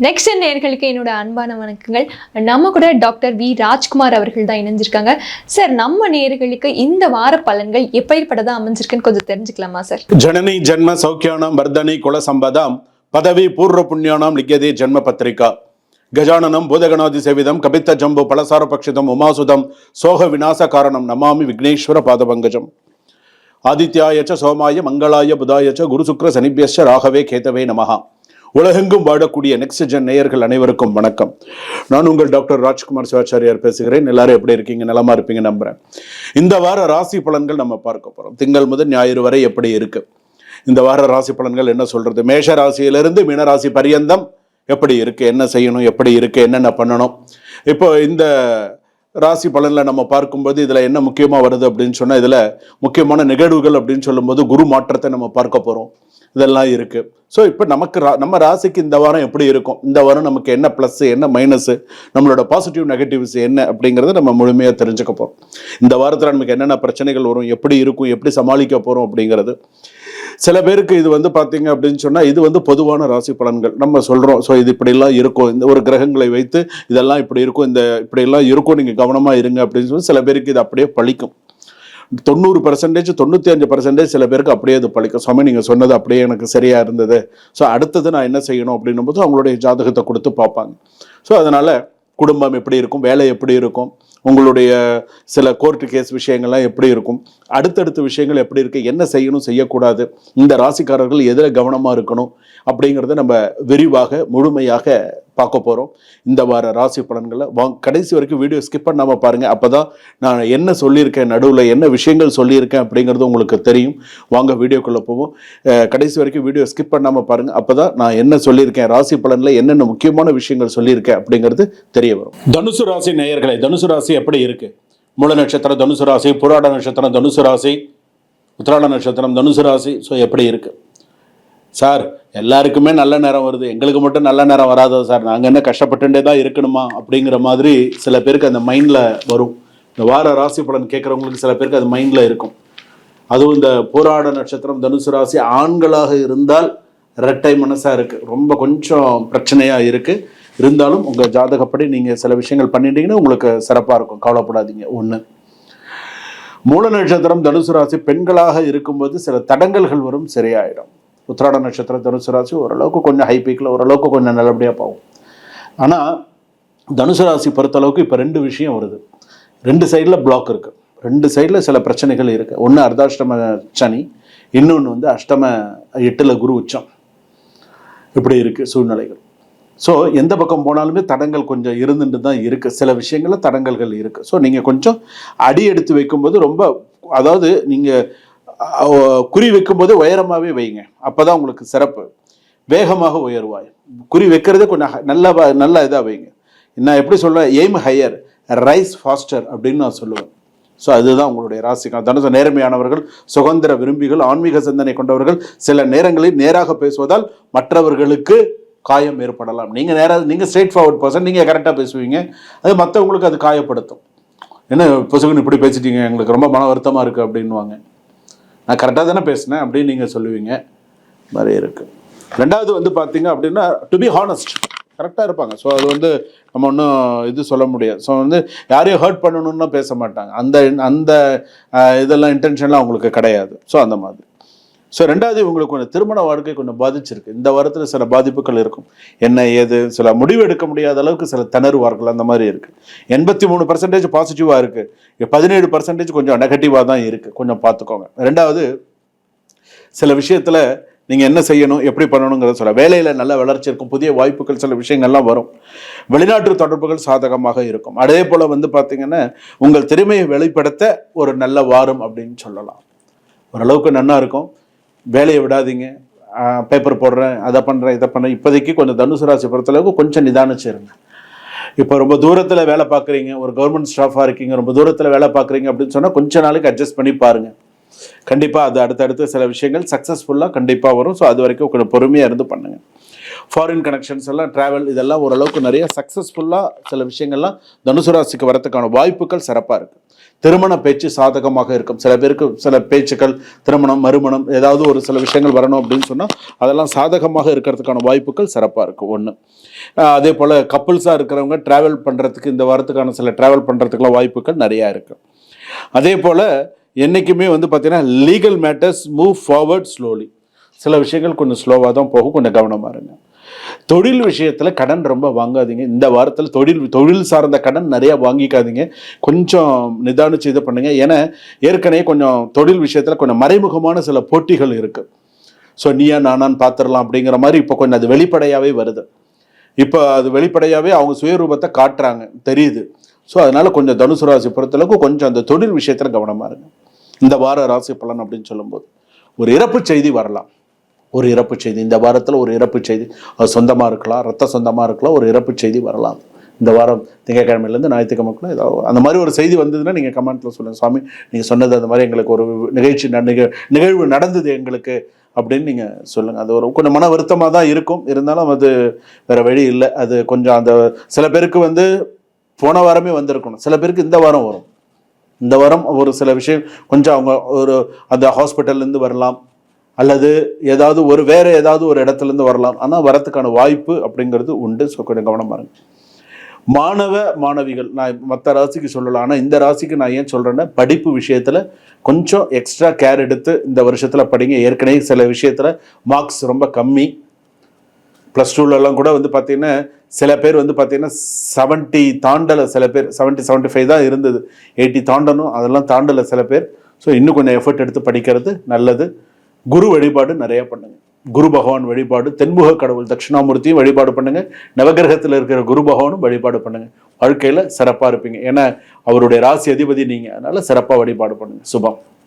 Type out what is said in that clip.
Next நேயர்களுக்கு என்னோட அன்பான வணக்கங்கள். நம்ம கூட டாக்டர் வி ராஜ்குமார் அவர்கள் தான் இணைஞ்சிருக்காங்க. சார், நம்ம நேயர்களுக்கு இந்த வார பலன்கள் எப்படிப்பட்டதா அமைஞ்சிருக்குன்னு கொஞ்சம் தெரிஞ்சுக்கலாமா சார்? ஜனனி ஜன்ம சௌக்கியானாம் வர்தனி குல சம்பதாம் பதவி பூர்வ புண்ணியானாம் லிக்யதே ஜன்ம பத்திரிகா கஜானனம் பூதகணாதி சேவிதம் கபித்த ஜம்பு பலசார பக்ஷிதம் உமாசுதம் சோக விநாச காரணம் நமாமி விக்னேஸ்வர பாதபங்கஜம் ஆதித்யாயச்ச சோமாய மங்களாய புதாயச்ச குரு சுக்ர சனிபியஸ்ச ராகவே கேதவே நமஹா. உலகெங்கும் வாழக்கூடிய நெக்ஸ்ட் ஜென் நேயர்கள் அனைவருக்கும் வணக்கம். நான் உங்கள் டாக்டர் ராஜ்குமார் சிவாச்சாரியார் பேசுகிறேன். எல்லாரும் எப்படி இருக்கீங்க? நலமா இருப்பீங்க நம்புறேன். இந்த வார ராசி பலன்கள் நம்ம பார்க்க போறோம். திங்கள் முதல் ஞாயிறு வரை எப்படி இருக்கு இந்த வார ராசி பலன்கள் என்ன சொல்றது? மேஷ ராசியிலிருந்து மீனராசி பரியந்தம் எப்படி இருக்கு, என்ன செய்யணும், எப்படி இருக்கு, என்னென்ன பண்ணணும். இப்போ இந்த ராசி பலனில் நம்ம பார்க்கும்போது இதில் என்ன முக்கியமாக வருது அப்படின்னு சொன்னால், இதில் முக்கியமான நிகழ்வுகள் அப்படின்னு சொல்லும்போது குரு மாற்றத்தை நம்ம பார்க்க போகிறோம். இதெல்லாம் இருக்குது. ஸோ இப்போ நம்ம ராசிக்கு இந்த வாரம் எப்படி இருக்கும், இந்த வாரம் நமக்கு என்ன ப்ளஸ்ஸு என்ன மைனஸு, நம்மளோட பாசிட்டிவ் நெகட்டிவ்ஸ் என்ன அப்படிங்கிறத நம்ம முழுமையாக தெரிஞ்சுக்க போகிறோம். இந்த வாரத்தில் நமக்கு என்னென்ன பிரச்சனைகள் வரும், எப்படி இருக்கும், எப்படி சமாளிக்க போகிறோம் அப்படிங்கிறது. சில பேருக்கு இது பார்த்தீங்க அப்படின்னு சொன்னால், இது பொதுவான ராசி பலன்கள் நம்ம சொல்கிறோம். ஸோ இது இப்படிலாம் இருக்கும், இந்த ஒரு கிரகங்களை வைத்து இதெல்லாம் இப்படி இருக்கும், இப்படியெல்லாம் இருக்கும், நீங்கள் கவனமாக இருங்க அப்படின்னு சொல்லி சில பேருக்கு இது அப்படியே பழிக்கும். 90%, 95% சில பேருக்கு அப்படியே அது பழிக்கும். சுவாமி நீங்கள் சொன்னது அப்படியே எனக்கு சரியாக இருந்தது, ஸோ அடுத்தது நான் என்ன செய்யணும் அப்படின்னும் போது அவங்களுடைய ஜாதகத்தை கொடுத்து பார்ப்பாங்க. ஸோ அதனால் குடும்பம் எப்படி இருக்கும், வேலை எப்படி இருக்கும், உங்களுடைய சில கோர்ட்டு கேஸ் விஷயங்கள்லாம் எப்படி இருக்கும், அடுத்தடுத்த விஷயங்கள் எப்படி இருக்குது, என்ன செய்யணும் செய்யக்கூடாது, இந்த ராசிக்காரர்கள் எதில் கவனமாக இருக்கணும் அப்படிங்கிறத நம்ம விரிவாக முழுமையாக பார்க்க போகிறோம். இந்த வார ராசி பலன்களை கடைசி வரைக்கும் வீடியோ ஸ்கிப் பண்ணாமல் பாருங்கள். அப்போ தான் நான் என்ன சொல்லியிருக்கேன், நடுவில் என்ன விஷயங்கள் சொல்லியிருக்கேன் அப்படிங்கிறது உங்களுக்கு தெரியும். வாங்க வீடியோக்குள்ளே போவோம். கடைசி வரைக்கும் வீடியோ ஸ்கிப் பண்ணாமல் பாருங்கள். அப்போ தான் நான் என்ன சொல்லியிருக்கேன், ராசி பலனில் என்னென்ன முக்கியமான விஷயங்கள் சொல்லியிருக்கேன் அப்படிங்கிறது தெரிய வரும். தனுசு ராசி நேயர்களே, தனுசு ராசி எப்படி இருக்கு? மூல நட்சத்திரம் தனுசு ராசி, புராட நட்சத்திரம் தனுசு ராசி, உத்திராட நட்சத்திரம் தனுசு ராசி. ஸோ எப்படி இருக்கு சார்? எல்லாருக்குமே நல்ல நேரம் வருது, எங்களுக்கு மட்டும் நல்ல நேரம் வராதோ சார், நாங்கள் என்ன கஷ்டப்பட்டுட்டே தான் இருக்கணுமா அப்படிங்கிற மாதிரி சில பேருக்கு அந்த மைண்டில் வரும். இந்த வார ராசி பலன் கேட்குறவங்களுக்கு சில பேருக்கு அது மைண்டில் இருக்கும். அதுவும் இந்த போராட நட்சத்திரம் தனுசு ராசி ஆண்களாக இருந்தால் இரட்டை மனசாக இருக்குது, ரொம்ப கொஞ்சம் பிரச்சனையாக இருக்குது. இருந்தாலும் உங்கள் ஜாதகப்படி நீங்கள் சில விஷயங்கள் பண்ணிட்டீங்கன்னா உங்களுக்கு சிறப்பாக இருக்கும், கவலைப்படாதீங்க. ஒன்று. மூல நட்சத்திரம் தனுசு ராசி பெண்களாக இருக்கும்போது சில தடங்கல்கள் வரும், சரியாயிடும். உத்திராட நட்சத்திரம் தனுசு ராசி ஓரளவுக்கு கொஞ்சம் ஹை பீக்கில், ஓரளவுக்கு கொஞ்சம் நல்லபடியாக போகும். ஆனால் தனுசு ராசி பொறுத்தளவுக்கு இப்போ 2 விஷயம் வருது. 2 சைடில் பிளாக் இருக்குது, 2 சைடில் சில பிரச்சனைகள் இருக்குது. ஒன்று அர்த்தாஷ்டம சனி, இன்னொன்று அஷ்டம 8ல் குரு உச்சம். இப்படி இருக்குது சூழ்நிலைகள். ஸோ எந்த பக்கம் போனாலுமே தடங்கள் கொஞ்சம் இருந்துட்டு தான் இருக்குது, சில விஷயங்களில் தடங்கல்கள் இருக்குது. ஸோ நீங்கள் கொஞ்சம் அடி எடுத்து வைக்கும்போது ரொம்ப, அதாவது நீங்கள் குறி வைக்கும்போது உயரமாகவே வைங்க, அப்போ தான் உங்களுக்கு சிறப்பு. வேகமாக உயர்வாய், குறி வைக்கிறதே கொஞ்சம் நல்ல இதாக வைங்க. நான் எப்படி சொல்லுவேன், எய்ம் ஹையர் ரைஸ் ஃபாஸ்டர் அப்படின்னு நான் சொல்லுவேன். ஸோ அதுதான் உங்களுடைய ராசிக்கான தனுசு. நேர்மையானவர்கள், சுதந்திர விரும்பிகள், ஆன்மீக சிந்தனை கொண்டவர்கள். சில நேரங்களில் நேராக பேசுவதால் மற்றவர்களுக்கு காயம் ஏற்படலாம். நீங்கள் ஸ்ட்ரெயிட் ஃபார்வர்ட் பர்சன், நீங்கள் கரெக்டாக பேசுவீங்க, அது மற்றவங்களுக்கு அது காயப்படுத்தும். என்ன பொசுக்குன்னு இப்படி பேசிட்டீங்க, எங்களுக்கு ரொம்ப மன வருத்தமாக இருக்குது அப்படின்வாங்க. நான் கரெக்டாக தானே பேசினேன் அப்படின்னு நீங்கள் சொல்லுவீங்க. மாதிரி இருக்குது. ரெண்டாவது பார்த்தீங்க அப்படின்னா, டு பி ஹானஸ்ட், கரெக்டாக இருப்பாங்க. ஸோ அது நம்ம ஒன்றும் இது சொல்ல முடியாது. ஸோ யாரையும் ஹர்ட் பண்ணணும்னு பேச மாட்டாங்க, அந்த இதெல்லாம் இன்டென்ஷன்லாம் அவங்களுக்கு கிடையாது. ஸோ அந்த மாதிரி. ஸோ ரெண்டாவது, இவங்களுக்கு கொஞ்சம் திருமண வாழ்க்கை கொஞ்சம் பாதிச்சிருக்கு. இந்த வாரத்தில் சில பாதிப்புகள் இருக்கும். என்ன ஏது சில முடிவு எடுக்க முடியாத அளவுக்கு சில திணறுவார்கள், அந்த மாதிரி இருக்குது. 83% பாசிட்டிவாக இருக்குது, 17% கொஞ்சம் நெகட்டிவாக தான் இருக்குது. கொஞ்சம் பார்த்துக்கோங்க. ரெண்டாவது, சில விஷயத்தில் நீங்கள் என்ன செய்யணும், எப்படி பண்ணணுங்கிறத சொல்ல. வேலையில் நல்ல வளர்ச்சி இருக்கும், புதிய வாய்ப்புகள், சில விஷயங்கள்லாம் வரும். வெளிநாட்டு தொடர்புகள் சாதகமாக இருக்கும். அதே போல் பார்த்தீங்கன்னா உங்கள் திறமையை வெளிப்படுத்த ஒரு நல்ல வாரம் அப்படின்னு சொல்லலாம். ஓரளவுக்கு நல்லா இருக்கும். வேலையை விடாதீங்க, பேப்பர் போடுறேன், அதை பண்ணுறேன், இதை பண்ணுறேன். இப்போதைக்கு கொஞ்சம் தனுசு ராசி பொறுத்தளவுக்கு கொஞ்சம் நிதானிச்சிருங்க. இப்போ ரொம்ப தூரத்தில் வேலை பார்க்குறீங்க, ஒரு கவர்மெண்ட் ஸ்டாஃபாக இருக்கீங்க, ரொம்ப தூரத்தில் வேலை பார்க்குறீங்க அப்படின்னு சொன்னால் கொஞ்ச நாளைக்கு அட்ஜஸ்ட் பண்ணி பாருங்கள். கண்டிப்பாக அது அடுத்தடுத்து சில விஷயங்கள் சக்ஸஸ்ஃபுல்லாக கண்டிப்பாக வரும். ஸோ அது வரைக்கும் கொஞ்சம் பொறுமையாக இருந்து பண்ணுங்கள். ஃபாரின் கனெக்ஷன்ஸ் எல்லாம் ட்ராவல் இதெல்லாம் ஓரளவுக்கு நிறைய சக்ஸஸ்ஃபுல்லாக சில விஷயங்கள்லாம் தனுசு ராசிக்கு வரதுக்கான வாய்ப்புகள் சிறப்பாக இருக்குது. திருமண பேச்சு சாதகமாக இருக்கும். சில பேருக்கு சில பேச்சுக்கள் திருமணம் மறுமணம் ஏதாவது ஒரு சில விஷயங்கள் வரணும் அப்படின்னு சொன்னால் அதெல்லாம் சாதகமாக இருக்கிறதுக்கான வாய்ப்புகள் சிறப்பாக இருக்குது. ஒன்று, அதே போல் கப்புள்ஸாக இருக்கிறவங்க ட்ராவல் பண்ணுறதுக்கு இந்த வாரத்துக்கான சில ட்ராவல் பண்ணுறதுக்குலாம் வாய்ப்புகள் நிறையா இருக்குது. அதே போல் என்றைக்குமே வந்து பார்த்திங்கன்னா legal matters move forward slowly. சில விஷயங்கள் கொஞ்சம் ஸ்லோவாக தான் போகும், கொஞ்சம் கவனமாக இருங்க. தொழில் விஷயத்தில் கடன் ரொம்ப வாங்காதீங்க. இந்த வாரத்தில் தொழில் சார்ந்த கடன் நிறையா வாங்கிக்காதீங்க. கொஞ்சம் நிதானிச்சு இது பண்ணுங்க. ஏன்னா ஏற்கனவே கொஞ்சம் தொழில் விஷயத்தில் கொஞ்சம் மறைமுகமான சில போட்டிகள் இருக்குது. ஸோ நீயா நானான்னு பார்த்துடலாம் அப்படிங்கிற மாதிரி இப்போ கொஞ்சம் அது வெளிப்படையாகவே வருது. இப்போ அது வெளிப்படையாகவே அவங்க சுயரூபத்தை காட்டுறாங்க, தெரியுது. ஸோ அதனால கொஞ்சம் தனுசு ராசி பொறுத்தளவுக்கு கொஞ்சம் அந்த தொழில் விஷயத்தில் கவனமாக இருங்க. இந்த வார ராசி பலன் அப்படின்னு சொல்லும்போது ஒரு இறப்பு செய்தி வரலாம். ஒரு இறப்பு செய்தி இந்த வாரத்தில் ஒரு இறப்பு செய்தி, அது சொந்தமாக இருக்கலாம், ரத்த சொந்தமாக இருக்கலாம், ஒரு இறப்பு செய்தி வரலாம். இந்த வாரம் திங்கட்கிழமையிலேருந்து ஞாயிற்றுக்கிழமைக்குள்ள ஏதாவது அந்த மாதிரி ஒரு செய்தி வந்ததுன்னா நீங்கள் கமெண்ட்டில் சொல்லுங்கள், சுவாமி நீங்கள் சொன்னது அந்த மாதிரி எங்களுக்கு ஒரு நிகழ்வு நடந்தது எங்களுக்கு அப்படின்னு நீங்கள் சொல்லுங்கள். அது ஒரு கொஞ்சம் மன வருத்தமாக தான் இருக்கும். இருந்தாலும் அது வேறு வழி இல்லை. அது கொஞ்சம் அந்த சில பேருக்கு வந்து போன வாரமே வந்திருக்கணும், சில பேருக்கு இந்த வாரம் வரும். இந்த வாரம் ஒரு சில விஷயம் கொஞ்சம் அவங்க ஒரு அந்த ஹாஸ்பிட்டல்லேருந்து வரலாம், அல்லது ஏதாவது வேற ஏதாவது ஒரு இடத்துலேருந்து வரலாம். ஆனால் வரத்துக்கான வாய்ப்பு அப்படிங்கிறது உண்டு. ஸோ கொஞ்சம் கவனமாக இருங்க. மாணவ மாணவிகள், நான் மற்ற ராசிக்கு சொல்லலாம், ஆனால் இந்த ராசிக்கு நான் ஏன் சொல்கிறேன்னா படிப்பு விஷயத்தில் கொஞ்சம் எக்ஸ்ட்ரா கேர் எடுத்து இந்த வருஷத்தில் படிங்க. ஏற்கனவே சில விஷயத்தில் மார்க்ஸ் ரொம்ப கம்மி. ப்ளஸ் டூலெலாம் கூட வந்து பார்த்திங்கன்னா சில பேர் வந்து பார்த்திங்கன்னா 70 தாண்டலை, சில பேர் 70-75 தான் இருந்தது, 80 தாண்டணும், அதெல்லாம் தாண்டலை சில பேர். ஸோ இன்னும் கொஞ்சம் எஃபர்ட் எடுத்து படிக்கிறது நல்லது. குரு வழிபாடு நிறைய பண்ணுங்க. குரு பகவான் வழிபாடு, தென்முக கடவுள் தட்சிணாமூர்த்தியும் வழிபாடு பண்ணுங்க. நவகிரகத்தில் இருக்கிற குரு பகவானும் வழிபாடு பண்ணுங்க. வாழ்க்கையில் சிறப்பாக இருப்பீங்க. ஏன்னா அவருடைய ராசி அதிபதி நீங்கள், அதனால சிறப்பாக வழிபாடு பண்ணுங்க. சுபம்.